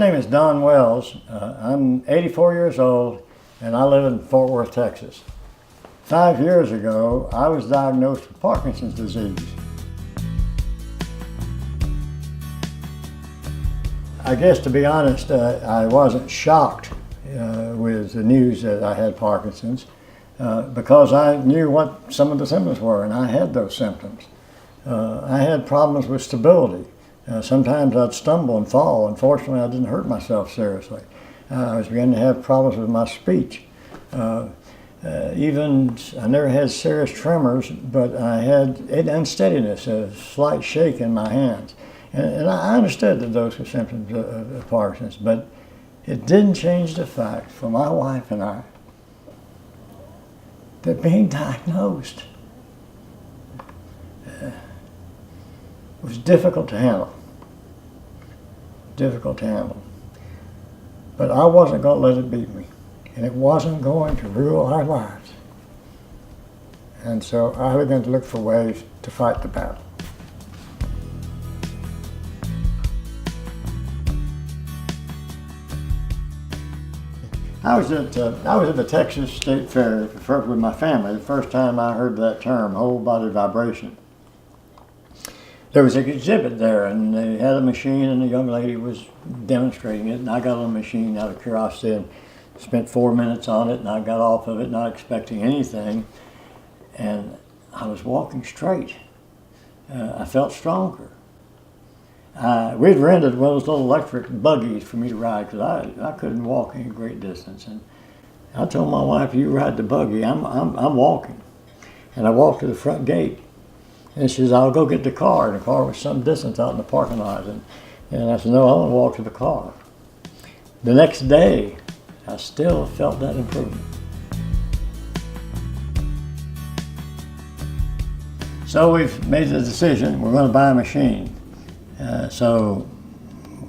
name is Don Wells. I'm 84 years old and I live in Fort Worth, Texas. 5 years ago, I was diagnosed with Parkinson's disease. I guess, to be honest, I wasn't shocked with the news that I had Parkinson's because I knew what some of the symptoms were, and I had those symptoms. I had problems with stability. Sometimes I'd stumble and fall. Unfortunately, I didn't hurt myself seriously. I was beginning to have problems with my speech. Even I never had serious tremors, but I had unsteadiness, a slight shake in my hands. And I understood that those were symptoms of Parkinson's, but it didn't change the fact for my wife and I that being diagnosed was difficult to handle. Difficult to handle. But I wasn't going to let it beat me, and it wasn't going to rule our lives. And so I began to look for ways to fight the battle. I was at the Texas State Fair with my family the first time I heard that term, whole body vibration. There was an exhibit there, and they had a machine, and a young lady was demonstrating it, and I got on the machine out of curiosity and spent 4 minutes on it, and I got off of it not expecting anything, and I was walking straight. I felt stronger. We'd rented one of those little electric buggies for me to ride because I couldn't walk any great distance. And I told my wife, "You ride the buggy, I'm walking." And I walked to the front gate. And she says, "I'll go get the car." And the car was some distance out in the parking lot. And I said, "No, I want to walk to the car." The next day, I still felt that improvement. So we've made the decision, we're going to buy a machine. So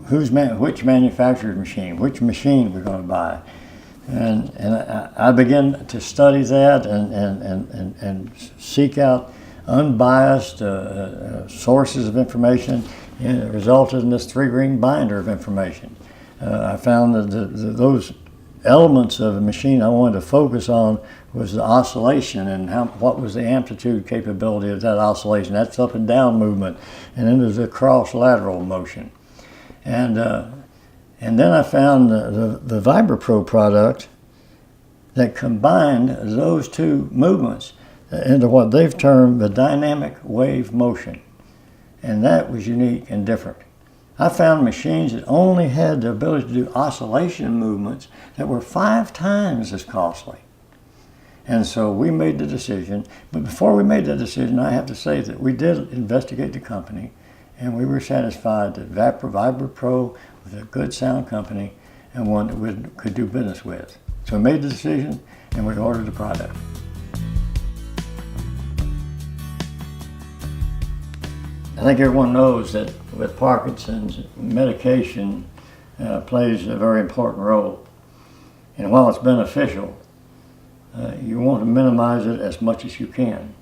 which manufacturer's machine, which machine we're going to buy? And I began to study that and seek out unbiased sources of information, and it resulted in this 3-ring binder of information. I found that those elements of a machine I wanted to focus on was the oscillation and what was the amplitude capability of that oscillation. That's up and down movement, and then there's a cross lateral motion. And then I found the Vibra Pro product that combined those two movements into what they've termed the dynamic wave motion. And that was unique and different. I found machines that only had the ability to do oscillation movements that were 5 times as costly. And so we made the decision, but before we made that decision, I have to say that we did investigate the company, and we were satisfied that Vibra Pro was a good sound company and one that we could do business with. So we made the decision, and we ordered the product. I think everyone knows that with Parkinson's, medication plays a very important role. And while it's beneficial, you want to minimize it as much as you can.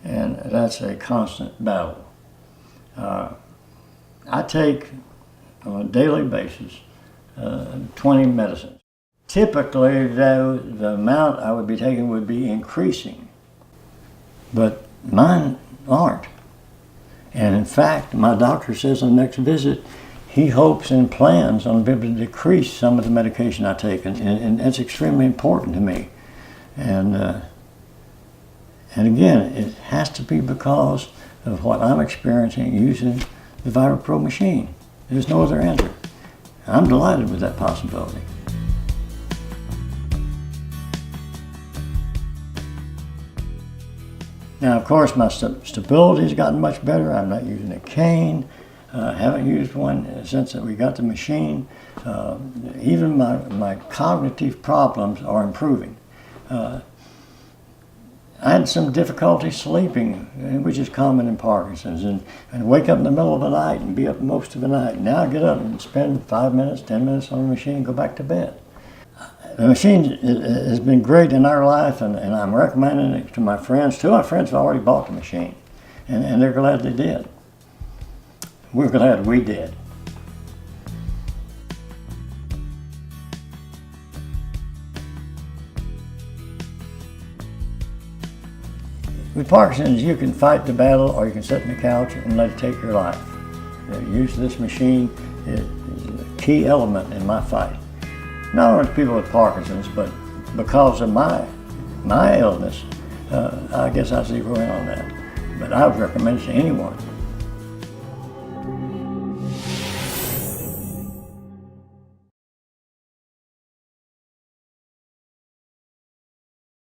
And that's a constant battle. I take, on a daily basis, 20 medicines. Typically, the amount I would be taking would be increasing, but mine aren't. And in fact, my doctor says on the next visit, he hopes and plans on being able to decrease some of the medication I take, and that's extremely important to me. And again, it has to be because of what I'm experiencing using the Vibra Pro machine. There's no other answer. I'm delighted with that possibility. Now, of course, my stability's gotten much better. I'm not using a cane. I haven't used one since we got the machine. Even my cognitive problems are improving. I had some difficulty sleeping, which is common in Parkinson's, and wake up in the middle of the night and be up most of the night. Now I get up and spend 5 minutes, 10 minutes on the machine and go back to bed. The machine has been great in our life, and I'm recommending it to my friends. 2 of my friends have already bought the machine, and they're glad they did. We're glad we did. With Parkinson's, you can fight the battle or you can sit on the couch and let it take your life. The use of this machine is a key element in my fight. Not only to people with Parkinson's, but because of my illness, I guess I zero in on that. But I would recommend it to anyone.